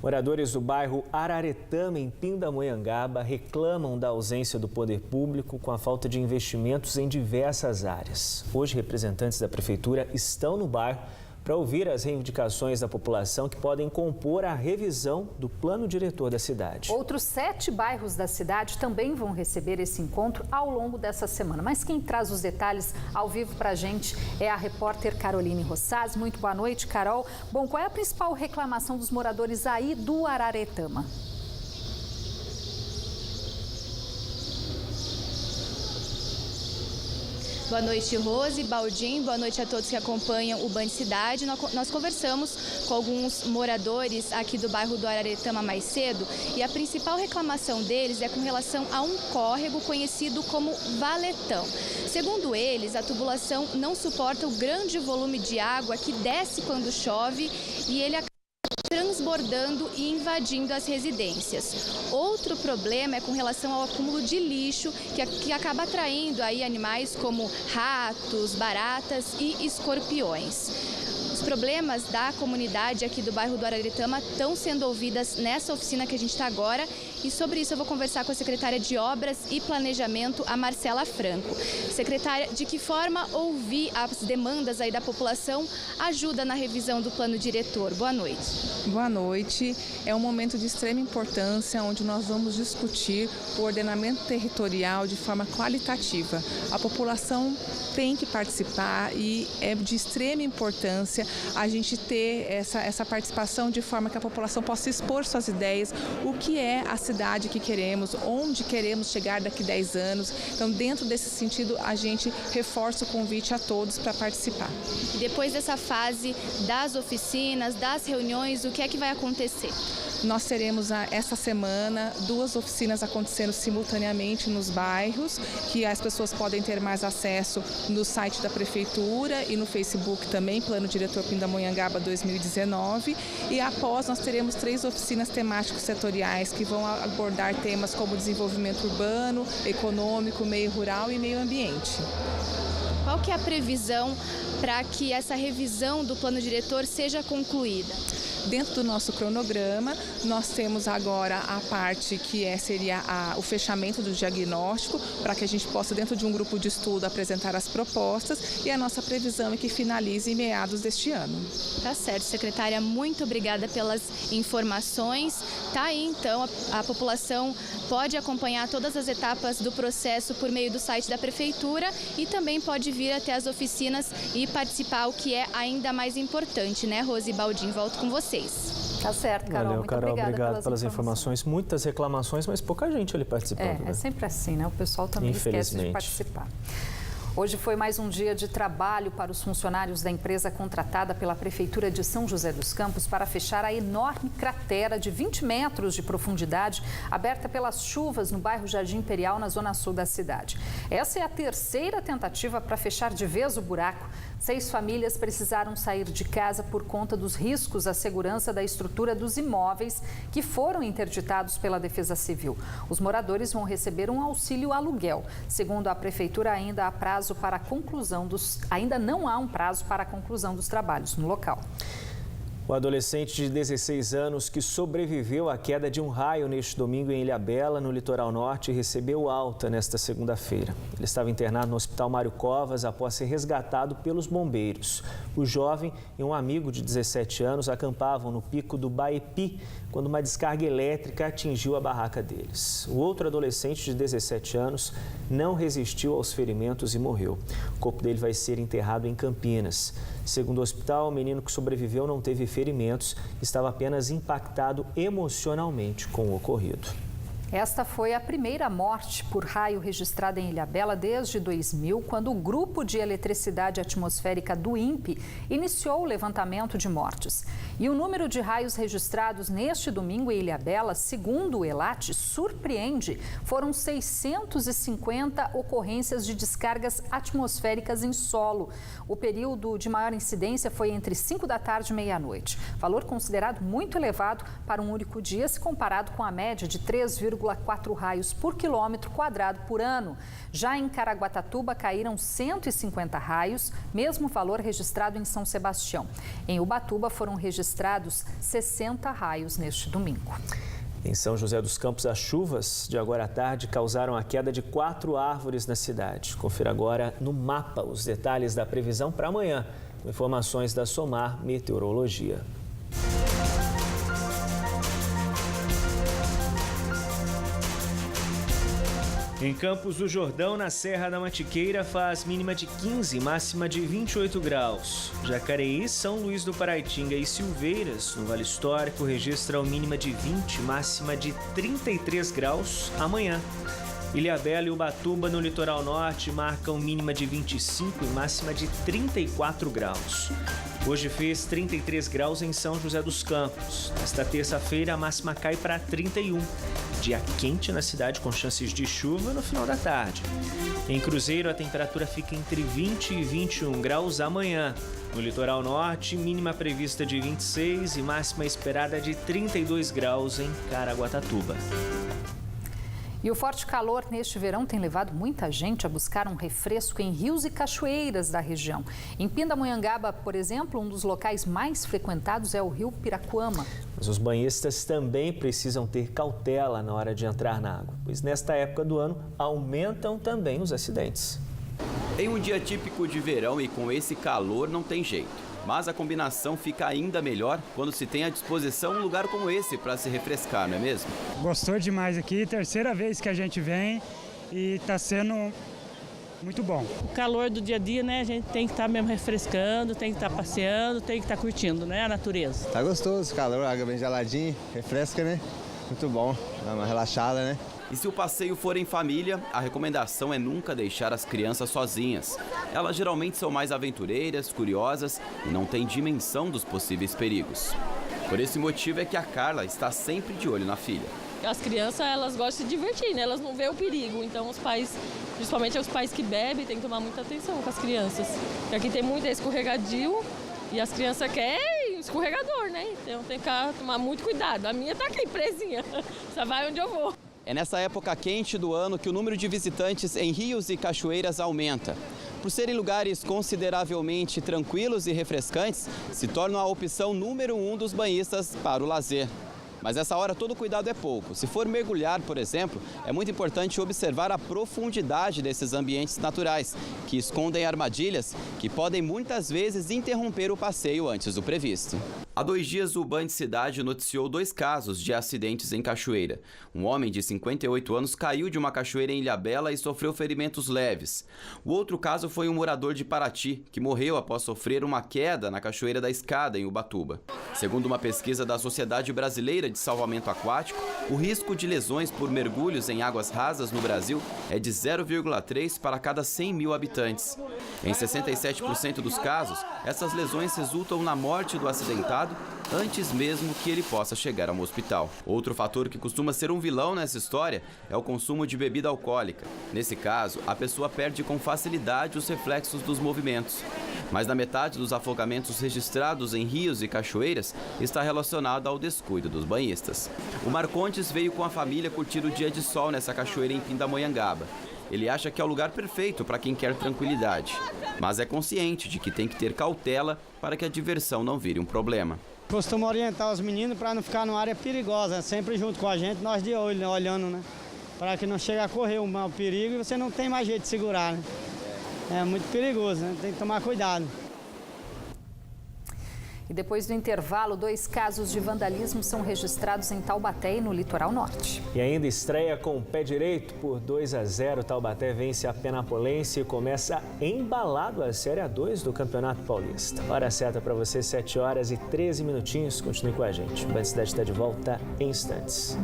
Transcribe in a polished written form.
Moradores do bairro Araretama, em Pindamonhangaba, reclamam da ausência do poder público com a falta de investimentos em diversas áreas. Hoje, representantes da prefeitura estão no bairro para ouvir as reivindicações da população que podem compor a revisão do plano diretor da cidade. Outros 7 bairros da cidade também vão receber esse encontro ao longo dessa semana. Mas quem traz os detalhes ao vivo para a gente é a repórter Caroline Rossaz. Muito boa noite, Carol. Bom, qual é a principal reclamação dos moradores aí do Araretama? Boa noite, Rose, Baldin, boa noite a todos que acompanham o Band Cidade. Nós conversamos com alguns moradores aqui do bairro do Araretama mais cedo e a principal reclamação deles é com relação a um córrego conhecido como valetão. Segundo eles, a tubulação não suporta o grande volume de água que desce quando chove e ele acaba transbordando e invadindo as residências. Outro problema é com relação ao acúmulo de lixo que acaba atraindo aí animais como ratos, baratas e escorpiões. Os problemas da comunidade aqui do bairro do Araretama estão sendo ouvidas nessa oficina que a gente está agora e sobre isso eu vou conversar com a secretária de Obras e Planejamento, a Marcela Franco. Secretária, de que forma ouvir as demandas aí da população ajuda na revisão do plano diretor? Boa noite. Boa noite. É um momento de extrema importância onde nós vamos discutir o ordenamento territorial de forma qualitativa. A população tem que participar e é de extrema importância a gente ter essa participação de forma que a população possa expor suas ideias, o que é a cidade que queremos, onde queremos chegar daqui 10 anos. Então, dentro desse sentido, a gente reforça o convite a todos para participar. E depois dessa fase das oficinas, das reuniões, o que é que vai acontecer? Nós teremos essa semana 2 oficinas acontecendo simultaneamente nos bairros, que as pessoas podem ter mais acesso no site da Prefeitura e no Facebook também, Plano Diretor Pindamonhangaba 2019. E após nós teremos 3 oficinas temáticos setoriais que vão abordar temas como desenvolvimento urbano, econômico, meio rural e meio ambiente. Qual que é a previsão para que essa revisão do plano diretor seja concluída? Dentro do nosso cronograma, nós temos agora a parte que seria o fechamento do diagnóstico, para que a gente possa, dentro de um grupo de estudo, apresentar as propostas, e a nossa previsão é que finalize em meados deste ano. Tá certo, secretária, muito obrigada pelas informações. Tá aí, então, a população pode acompanhar todas as etapas do processo por meio do site da Prefeitura e também pode vir até as oficinas e participar, o que é ainda mais importante, né, Rose e Baldin? Volto com vocês. Tá certo, Carol. Valeu, muito Carol. obrigado pelas informações. Muitas reclamações, mas pouca gente ali participando. É sempre assim, né? O pessoal também esquece de participar. Hoje foi mais um dia de trabalho para os funcionários da empresa contratada pela Prefeitura de São José dos Campos para fechar a enorme cratera de 20 metros de profundidade aberta pelas chuvas no bairro Jardim Imperial, na zona sul da cidade. Essa é a 3ª tentativa para fechar de vez o buraco. 6 famílias precisaram sair de casa por conta dos riscos à segurança da estrutura dos imóveis que foram interditados pela Defesa Civil. Os moradores vão receber um auxílio aluguel. Segundo a Prefeitura, ainda não há um prazo para a conclusão dos trabalhos no local. O adolescente de 16 anos que sobreviveu à queda de um raio neste domingo em Ilhabela, no litoral norte, recebeu alta nesta segunda-feira. Ele estava internado no Hospital Mário Covas após ser resgatado pelos bombeiros. O jovem e um amigo de 17 anos acampavam no pico do Baepi quando uma descarga elétrica atingiu a barraca deles. O outro adolescente de 17 anos não resistiu aos ferimentos e morreu. O corpo dele vai ser enterrado em Campinas. Segundo o hospital, o menino que sobreviveu não teve ferimentos, estava apenas impactado emocionalmente com o ocorrido. Esta foi a primeira morte por raio registrada em Ilhabela desde 2000, quando o Grupo de Eletricidade Atmosférica do INPE iniciou o levantamento de mortes. E o número de raios registrados neste domingo em Ilhabela, segundo o ELAT, surpreende. Foram 650 ocorrências de descargas atmosféricas em solo. O período de maior incidência foi entre 5 da tarde e meia-noite. Valor considerado muito elevado para um único dia, se comparado com a média de 3,9 0,4 raios por quilômetro quadrado por ano. Já em Caraguatatuba caíram 150 raios, mesmo valor registrado em São Sebastião. Em Ubatuba foram registrados 60 raios neste domingo. Em São José dos Campos, as chuvas de agora à tarde causaram a queda de 4 árvores na cidade. Confira agora no mapa os detalhes da previsão para amanhã, com informações da SOMAR Meteorologia. Em Campos do Jordão, na Serra da Mantiqueira, faz mínima de 15, máxima de 28 graus. Jacareí, São Luís do Paraitinga e Silveiras, no Vale Histórico, registram mínima de 20, máxima de 33 graus amanhã. Ilhabela e Ubatuba, no litoral norte, marcam mínima de 25 e máxima de 34 graus. Hoje fez 33 graus em São José dos Campos. Nesta terça-feira, a máxima cai para 31. Dia quente na cidade, com chances de chuva no final da tarde. Em Cruzeiro, a temperatura fica entre 20 e 21 graus amanhã. No litoral norte, mínima prevista de 26 e máxima esperada de 32 graus em Caraguatatuba. E o forte calor neste verão tem levado muita gente a buscar um refresco em rios e cachoeiras da região. Em Pindamonhangaba, por exemplo, um dos locais mais frequentados é o rio Piracuama. Mas os banhistas também precisam ter cautela na hora de entrar na água, pois nesta época do ano aumentam também os acidentes. Em um dia típico de verão e com esse calor não tem jeito. Mas a combinação fica ainda melhor quando se tem à disposição um lugar como esse para se refrescar, não é mesmo? Gostou demais aqui, terceira vez que a gente vem e está sendo muito bom. O calor do dia a dia, né? A gente tem que estar mesmo refrescando, tem que estar passeando, tem que estar curtindo, né? A natureza. Tá gostoso, calor, água bem geladinha, refresca, né? Muito bom, dá uma relaxada, né? E se o passeio for em família, a recomendação é nunca deixar as crianças sozinhas. Elas geralmente são mais aventureiras, curiosas e não têm dimensão dos possíveis perigos. Por esse motivo é que a Carla está sempre de olho na filha. As crianças, elas gostam de se divertir, né? Elas não veem o perigo, então os pais, principalmente os pais que bebem, tem que tomar muita atenção com as crianças. Porque aqui tem muito escorregadio e as crianças querem escorregador, né? Então tem que tomar muito cuidado. A minha tá aqui, presinha, só vai onde eu vou. É nessa época quente do ano que o número de visitantes em rios e cachoeiras aumenta. Por serem lugares consideravelmente tranquilos e refrescantes, se tornam a opção número 1 dos banhistas para o lazer. Mas nessa hora todo cuidado é pouco. Se for mergulhar, por exemplo, é muito importante observar a profundidade desses ambientes naturais, que escondem armadilhas que podem muitas vezes interromper o passeio antes do previsto. Há 2 dias, o Band Cidade noticiou 2 casos de acidentes em cachoeira. Um homem de 58 anos caiu de uma cachoeira em Ilhabela e sofreu ferimentos leves. O outro caso foi um morador de Paraty, que morreu após sofrer uma queda na Cachoeira da Escada, em Ubatuba. Segundo uma pesquisa da Sociedade Brasileira de Salvamento Aquático, o risco de lesões por mergulhos em águas rasas no Brasil é de 0,3 para cada 100 mil habitantes. Em 67% dos casos, essas lesões resultam na morte do acidentado antes mesmo que ele possa chegar a um hospital. Outro fator que costuma ser um vilão nessa história é o consumo de bebida alcoólica. Nesse caso, a pessoa perde com facilidade os reflexos dos movimentos. Mais da metade dos afogamentos registrados em rios e cachoeiras está relacionado ao descuido dos banhistas. O Marcondes veio com a família curtir o dia de sol nessa cachoeira em Pindamonhangaba. Ele acha que é o lugar perfeito para quem quer tranquilidade, mas é consciente de que tem que ter cautela para que a diversão não vire um problema. Costumo orientar os meninos para não ficar numa área perigosa, sempre junto com a gente, nós de olho, olhando, né? Para que não chegue a correr um perigo e você não tem mais jeito de segurar, né? É muito perigoso, né? Tem que tomar cuidado. E depois do intervalo, 2 casos de vandalismo são registrados em Taubaté e no litoral norte. E ainda estreia com o pé direito por 2-0. Taubaté vence a Penapolense e começa embalado a Série A2 do Campeonato Paulista. Hora certa para você, 7h13. Continue com a gente. O Band Cidade está de volta em instantes.